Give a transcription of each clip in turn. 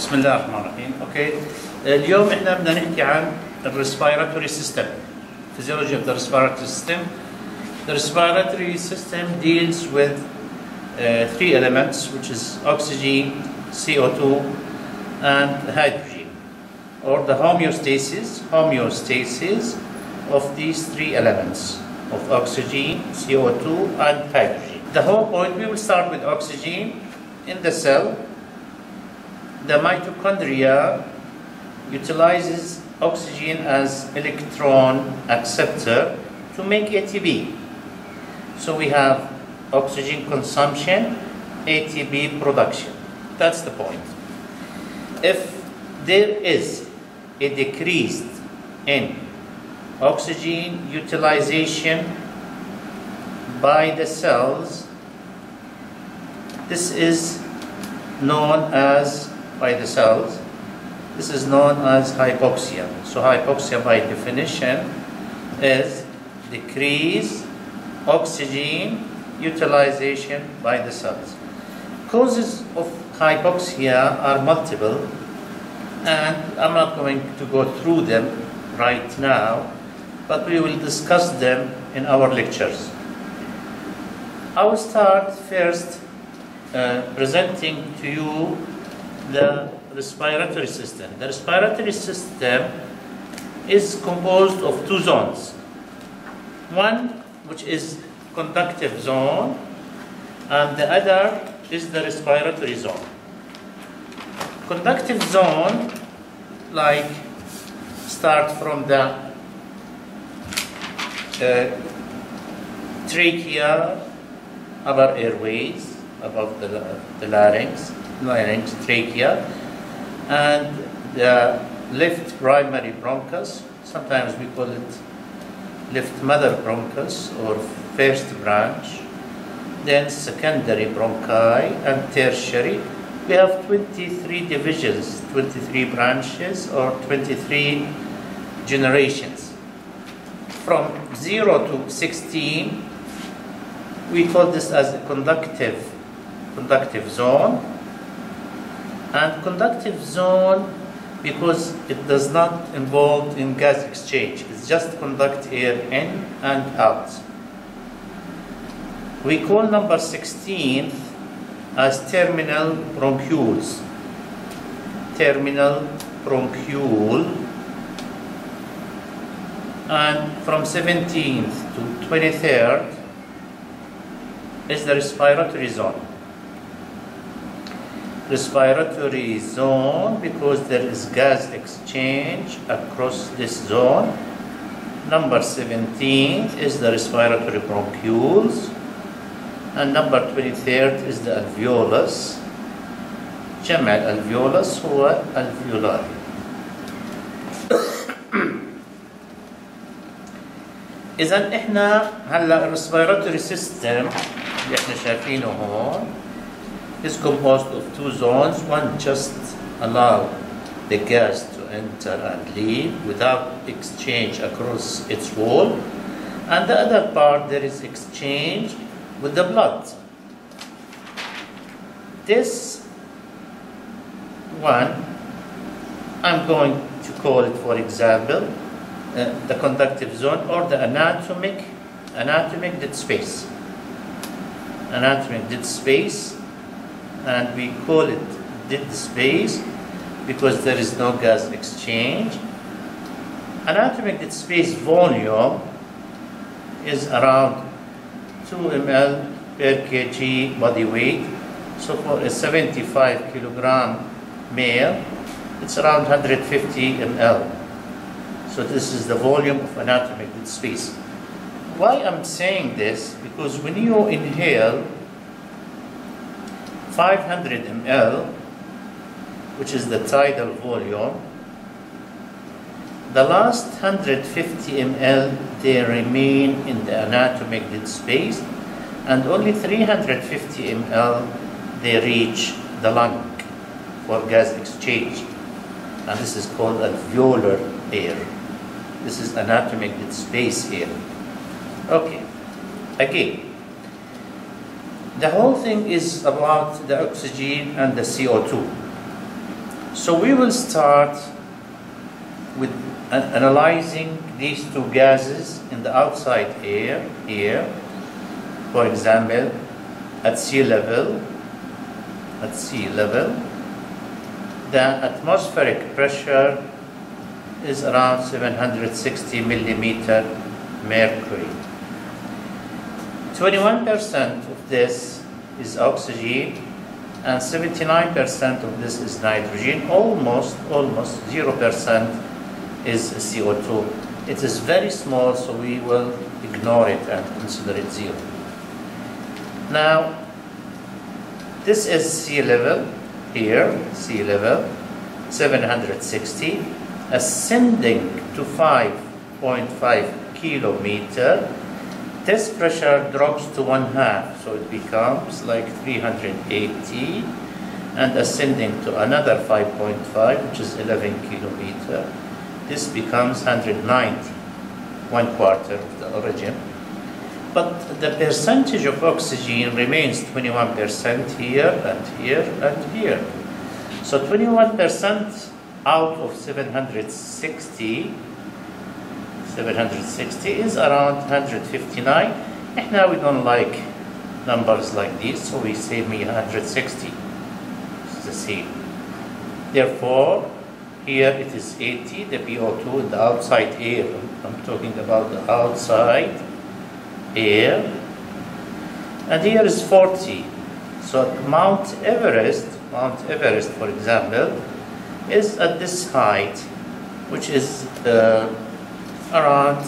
بسم الله الرحمن الرحيم. اوكي، اليوم احنا بدنا نحكي عن الريسبيراتوري سيستم. Physiology of the respiratory system. The respiratory system deals with three elements, which is oxygen, CO2, and hydrogen, or the homeostasis of these three elements of oxygen, CO2, and hydrogen. The whole point, we will start with oxygen. In the cell, the mitochondria utilizes oxygen as electron acceptor to make ATP. So we have oxygen consumption, ATP production. That's the point. If there is a decrease in oxygen utilization by the cells, this is known as, by the cells, this is known as hypoxia. So hypoxia by definition is decreased oxygen utilization by the cells. Causes of hypoxia are multiple, and I'm not going to go through them right now, but we will discuss them in our lectures. I will start first presenting to you the respiratory system. The respiratory system is composed of two zones. One, which is conductive zone, and the other is the respiratory zone. Conductive zone, like, start from the trachea, upper airways, above the larynx, trachea, and the left primary bronchus, sometimes we call it left mother bronchus or first branch, then secondary bronchi, and tertiary. We have 23 divisions, 23 branches, or 23 generations. From 0 to 16, we call this as a conductive zone. And conductive zone, because it does not involve in gas exchange, it's just conduct air in and out. We call number 16 as terminal bronchioles. Terminal bronchiole. And from 17th to 23rd is the respiratory zone. Respiratory zone, because there is gas exchange across this zone. Number 17 is the respiratory bronchioles, and number 23rd is the alveolus. جمع الالفيولس هو alveoli. إذا إحنا هلا الريسبيراتوري سيستم اللي إحنا شايفينه هون is composed of two zones. One just allow the gas to enter and leave without exchange across its wall, and the other part there is exchange with the blood. This one, I'm going to call it, for example, the conductive zone, or the anatomic dead space. Anatomic dead space. And we call it dead space because there is no gas exchange. Anatomic dead space volume is around 2 ml per kg body weight. So for a 75 kilogram male, it's around 150 ml. So this is the volume of anatomic dead space. Why I'm saying this? Because when you inhale 500 ml, which is the tidal volume, the last 150 ml, they remain in the anatomic dead space, and only 350 ml, they reach the lung for gas exchange. And this is called alveolar air. This is anatomic dead space air. Okay, again, the whole thing is about the oxygen and the CO2. So we will start with analyzing these two gases in the outside air here. For example, at sea level, the atmospheric pressure is around 760 millimeter mercury. 21% of this is oxygen and 79% of this is nitrogen. Almost 0% is CO2. It is very small, so we will ignore it and consider it zero. Now, this is sea level here, sea level 760, ascending to 5.5 kilometer. This pressure drops to 1/2, so it becomes like 380, and ascending to another 5.5, which is 11 kilometer. This becomes 190, 1/4 of the origin. But the percentage of oxygen remains 21% here and here and here. So 21% out of 760 is around 159. And now we don't like numbers like these, so we say 160. It's the same. Therefore, here it is 80, the PO2 in the outside air. I'm talking about the outside air. And here is 40. So Mount Everest, for example, is at this height, which is around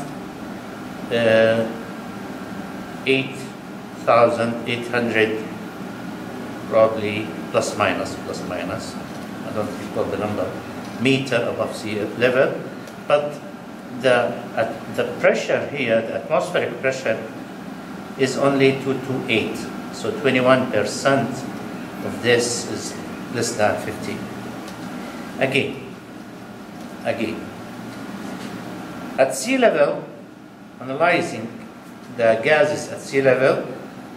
8,800, probably plus minus. I don't recall the number, meter above sea level. But the pressure here, the atmospheric pressure, is only 228. So 21% of this is less than 50. Again. At sea level, analyzing the gases at sea level,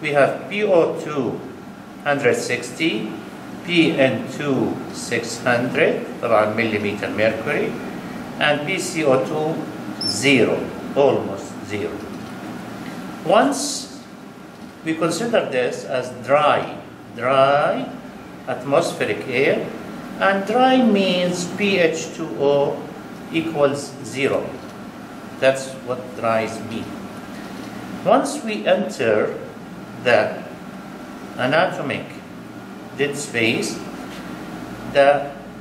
we have PO2 160, PN2 600, طبعا millimeter mercury, and PCO2 0, almost 0. Once we consider this as dry atmospheric air, and dry means pH2O equals 0. That's what dries mean. Once we enter the anatomic dead space,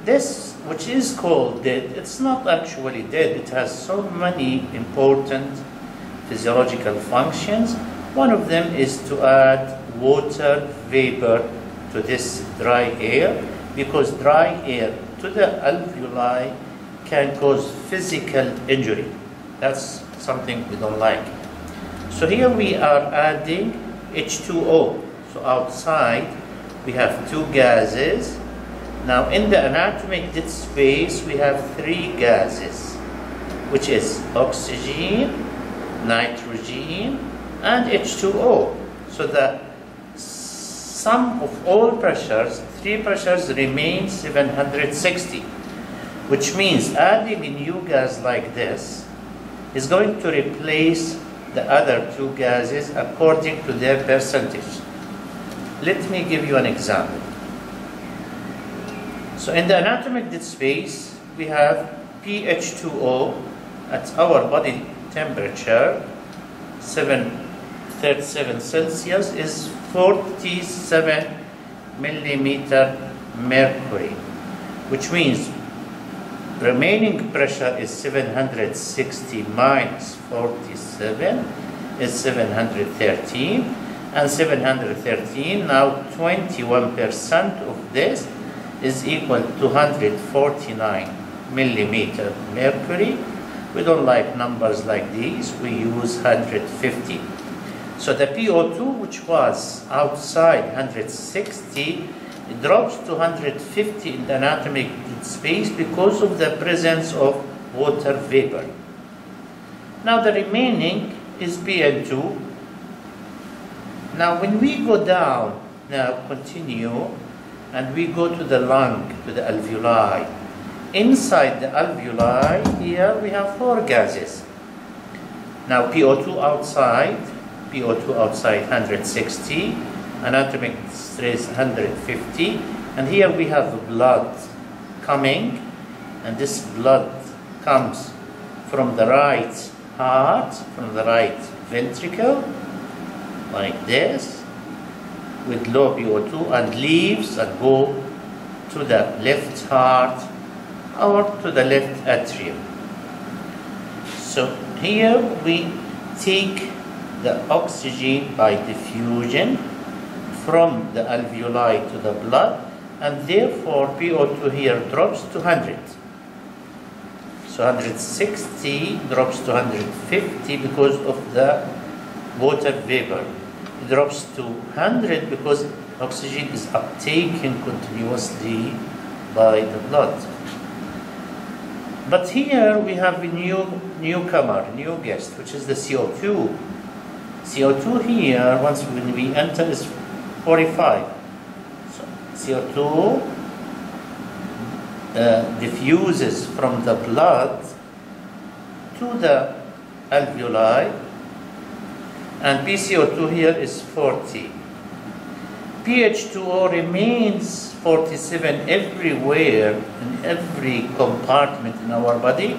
this, which is called dead, it's not actually dead. It has so many important physiological functions. One of them is to add water vapor to this dry air, because dry air to the alveoli can cause physical injury. That's something we don't like. So here we are adding H2O. So outside we have two gases. Now in the anatomic dead space we have three gases, which is oxygen, nitrogen, and H2O. So the sum of all pressures, three pressures, remain 760, which means adding a new gas like this is going to replace the other two gases according to their percentage. Let me give you an example. So in the anatomic dead space, we have pH2O at our body temperature, 737 Celsius, is 47 millimeter mercury, which means remaining pressure is 760 minus 47 is 713, and 713, now 21% of this is equal to 249 millimeter mercury. We don't like numbers like these, we use 150. So the PO2, which was outside 160, it drops to 150 in the anatomic space because of the presence of water vapor. Now the remaining is PN2. Now when we go down, now continue, and we go to the lung, to the alveoli. Inside the alveoli, here we have 4 gases. Now PO2 outside 160, anatomic stress 150, and here we have blood coming, and this blood comes from the right heart, from the right ventricle, like this, with low PO2, and leaves and go to the left heart or to the left atrium. So here we take the oxygen by diffusion from the alveoli to the blood, and therefore PO2 here drops to 100. So 160 drops to 150 because of the water vapor. It drops to 100 because oxygen is uptaken continuously by the blood. But here we have a newcomer, new guest, which is the CO2. CO2 here, once when we enter, is 45. So CO2 diffuses from the blood to the alveoli, and PCO2 here is 40. pH2O remains 47 everywhere, in every compartment in our body,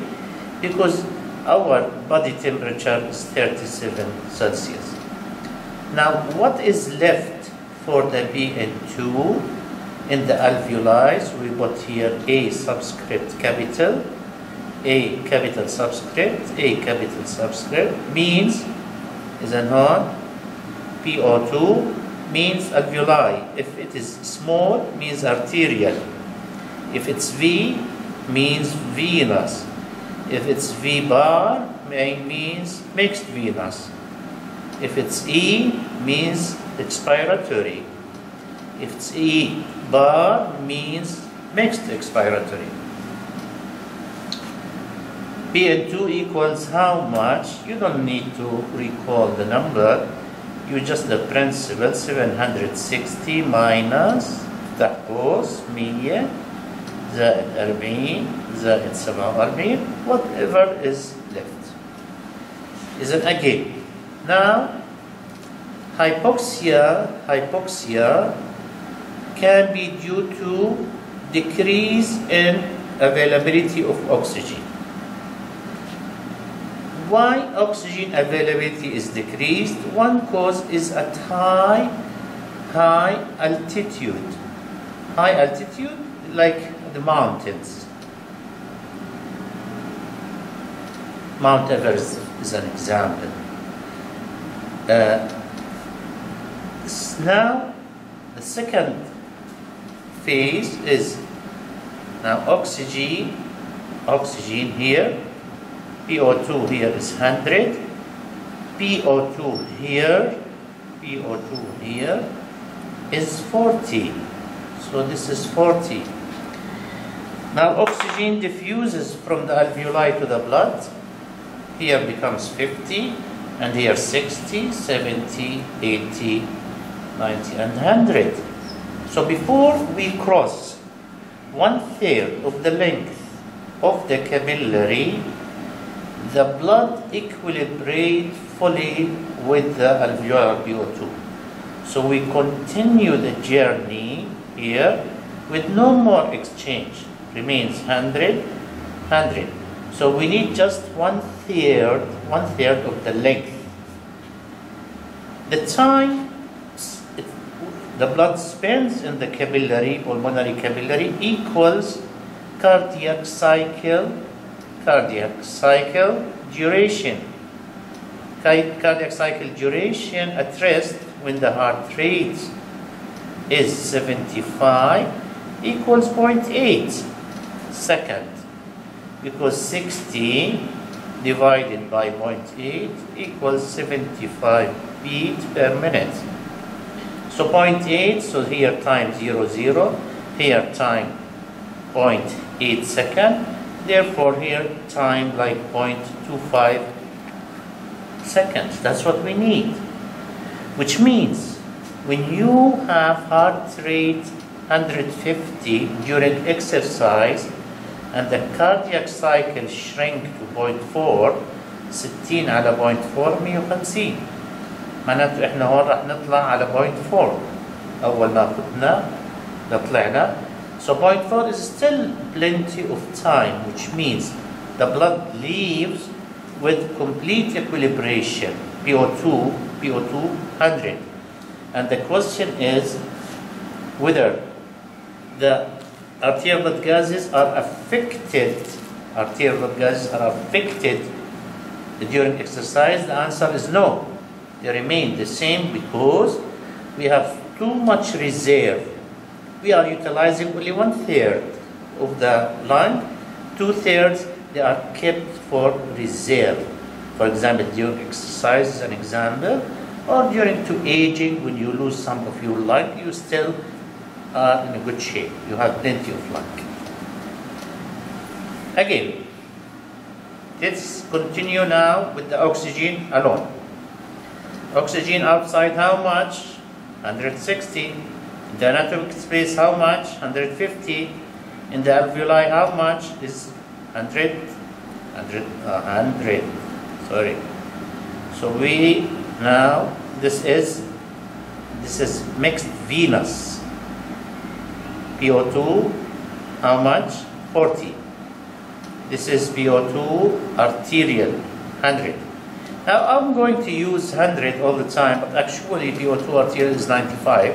because our body temperature is 37 Celsius. Now, what is left for the PN2 in the alveoli? So we put here A subscript capital, A capital subscript, A capital subscript, means is a noun. PO2 means alveoli. If it is small, means arterial. If it's V, means venous. If it's V bar, means mixed venous. If it's E, means expiratory. If it's E bar, means mixed expiratory. PN2 equals how much? You don't need to recall the number. You just the principle, 760 minus تحقوس 100 زائد 40 زائد 47, whatever is left. Isn't again. Now, hypoxia can be due to decrease in availability of oxygen. Why oxygen availability is decreased? One cause is at high altitude. High altitude, like the mountains. Mount Everest is an example. Now, the second phase is now oxygen here. PO2 here is 100. PO2 here is 40. So this is 40. Now oxygen diffuses from the alveoli to the blood. Here becomes 50, and here 60, 70, 80, 90, and 100. So before we cross 1/3 of the length of the capillary, the blood equilibrates fully with the alveolar PO2. So we continue the journey here with no more exchange. Remains 100, 100. So we need just 1/3 of the length. The time the blood spends in the capillary, pulmonary capillary, equals cardiac cycle duration. Cardiac cycle duration at rest, when the heart rate is 75, equals 0.8 second, because 60 divided by 0.8 equals 75 beat per minute. So 0.8, so here time 00, here time 0.8 second, therefore here time like 0.25 seconds. That's what we need. Which means when you have heart rate 150 during exercise and the cardiac cycle shrink to 0.4 60 على 0.4 150 معناته احنا هون راح نطلع على 0.4 اول ما فتنا طلعنا. So 0.4 is still plenty of time, which means the blood leaves with complete equilibration, PO2 100. And the question is whether the arterial blood gases are affected during exercise. The answer is no. They remain the same because we have too much reserve. We are utilizing only 1/3 of the lung, 2/3 they are kept for reserve. For example, during exercise is an example, or during aging, when you lose some of your lung, you still are in a good shape. You have plenty of lung. Again, let's continue now with the oxygen alone. Oxygen outside how much? 160. In the anatomic space how much? 150. In the alveoli how much? Is 100. Sorry. So we now this is mixed venous. PO2 how much? 40. This is PO2 arterial 100. Now I'm going to use 100 all the time, but actually PO2 arterial is 95.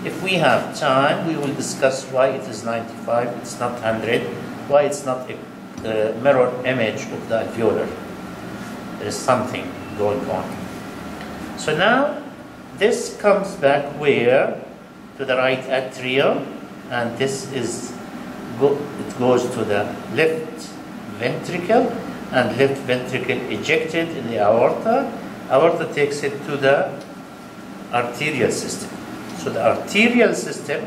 If we have time, we will discuss why it is 95, it's not 100, why it's not a mirror image of the alveolar. There is something going on. So now, this comes back where? To the right atrium, and this is, it goes to the left ventricle, and left ventricle ejected in the aorta. Aorta takes it to the arterial system. So the arterial system,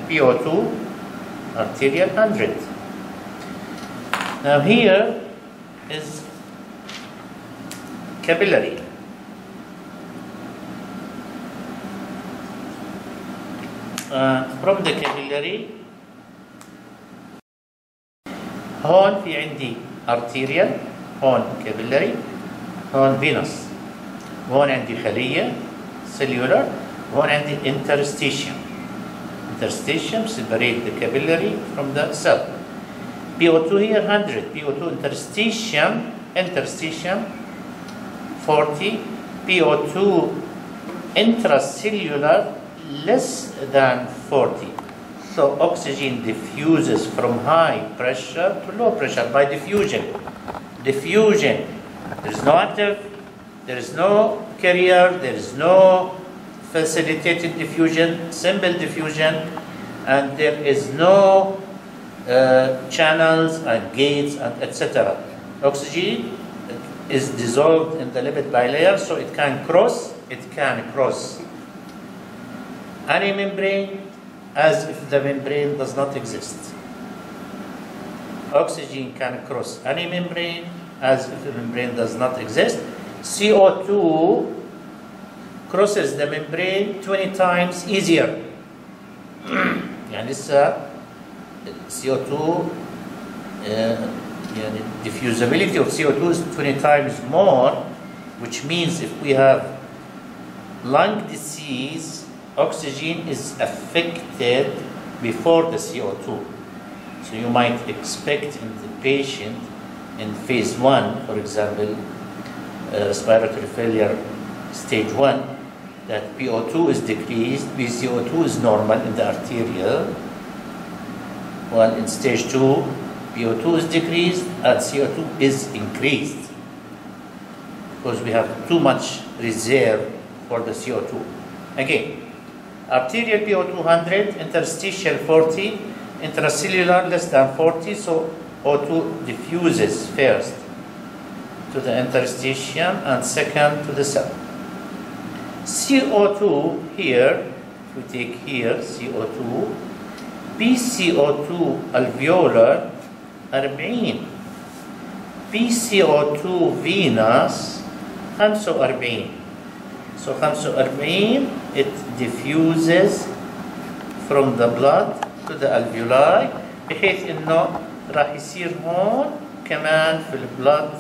PO2, arterial 100. Now here is capillary. From the capillary, هون في عندي arterial, هون capillary, هون venous, هون عندي خلية cellular, هون عندي interstitium. Interstitium separate the capillary from the cell. PO2 here 100, PO2 interstitium 40, PO2 intracellular less than 40. So oxygen diffuses from high pressure to low pressure by diffusion. Diffusion. There is no active, there is no carrier, there is no facilitated diffusion, simple diffusion, and there is no channels and gates and etc. Oxygen is dissolved in the lipid bilayer, so it can cross any membrane as if the membrane does not exist. Oxygen can cross any membrane as if the membrane does not exist. CO2 crosses the membrane 20 times easier. يعني لسه CO2 diffusability of CO2 is 20 times more, which means if we have lung disease, oxygen is affected before the CO2. So you might expect in the patient in phase 1, for example, respiratory failure stage 1, that PO2 is decreased, PCO2 is normal in the arterial, while in stage 2, PO2 is decreased and CO2 is increased because we have too much reserve for the CO2. Again, arterial PO2 100, interstitial 40, intracellular less than 40, so O2 diffuses first to the interstitium and second to the cell. CO2 here, if we take here CO2, PCO2 alveolar 40, PCO2 venous 45. So 45 it diffuses from the blood to the alveoli بحيث انه راح يصير هون كمان في البلد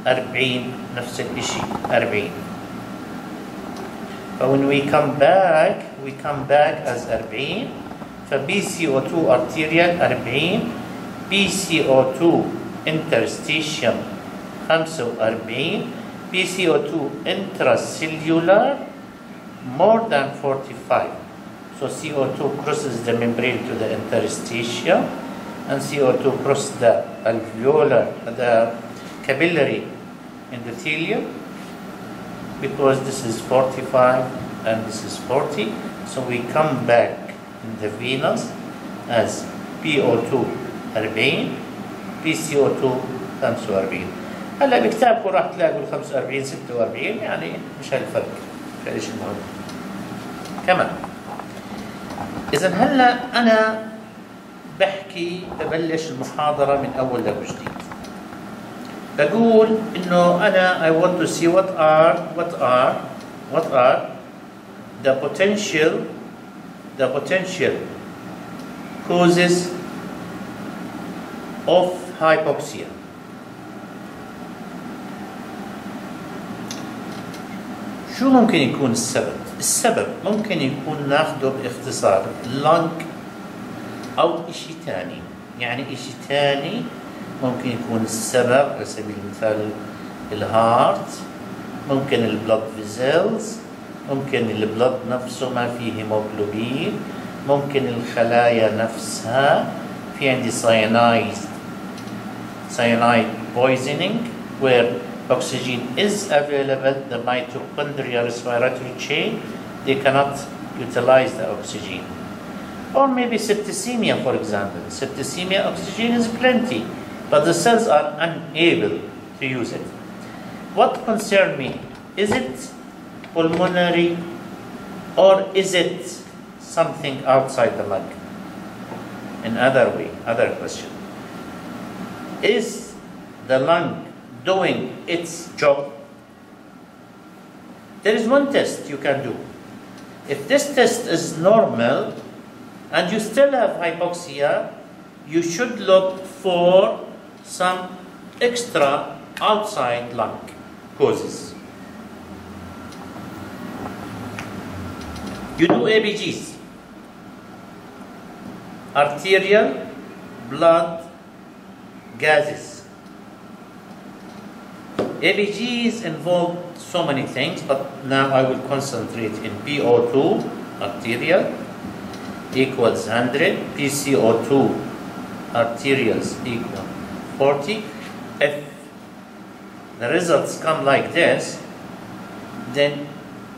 40 نفس الشيء 40. But when we come back as 40. فBCO2 arterial 40, BCO2 interstitium 45, BCO2 intracellular more than 45. So CO2 crosses the membrane to the interstitium, and CO2 crosses the alveolar, the capillary endothelium, because this is 45 and this is 40. So we come back in the venous as PO2 40 PCO2 45. هلا بكتابكم راح تلاقوا ال 45 46 يعني مش هالفرق فايش المهم كمان. إذا هلا أنا ببلش المحاضرة من أول لوجديد. بقول إنه أنا I want to see what are the potential causes of hypoxia. شو ممكن يكون السبب؟ السبب ممكن يكون ناخده باختصار lung أو إشي تاني. يعني إشي تاني ممكن يكون السبب على سبيل المثال الهارت، ممكن البلد فيزلز، ممكن البلد نفسه ما فيه هيموغلوبين، ممكن الخلايا نفسها في عندي cyanide poisoning where oxygen is available, the mitochondrial respiratory chain, they cannot utilize the oxygen. Or maybe septicemia, for example. Septicemia, oxygen is plenty, but the cells are unable to use it. What concerns me, is it pulmonary or is it something outside the lung? Another question. Is the lung doing its job? There is one test you can do. If this test is normal and you still have hypoxia, you should look for some extra outside lung causes. You do ABGs, arterial blood gases. ABGs involve so many things, but now I will concentrate in PO2 arterial equals 100, PCO2 arterials equal 40. If the results come like this, then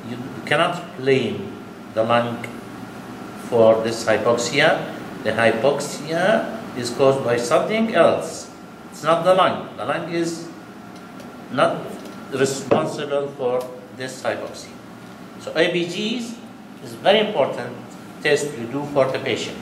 you cannot blame the lung for this hypoxia. The hypoxia is caused by something else. It's not the lung. The lung is not responsible for this hypoxia. So ABGs is very important test you do for the patient.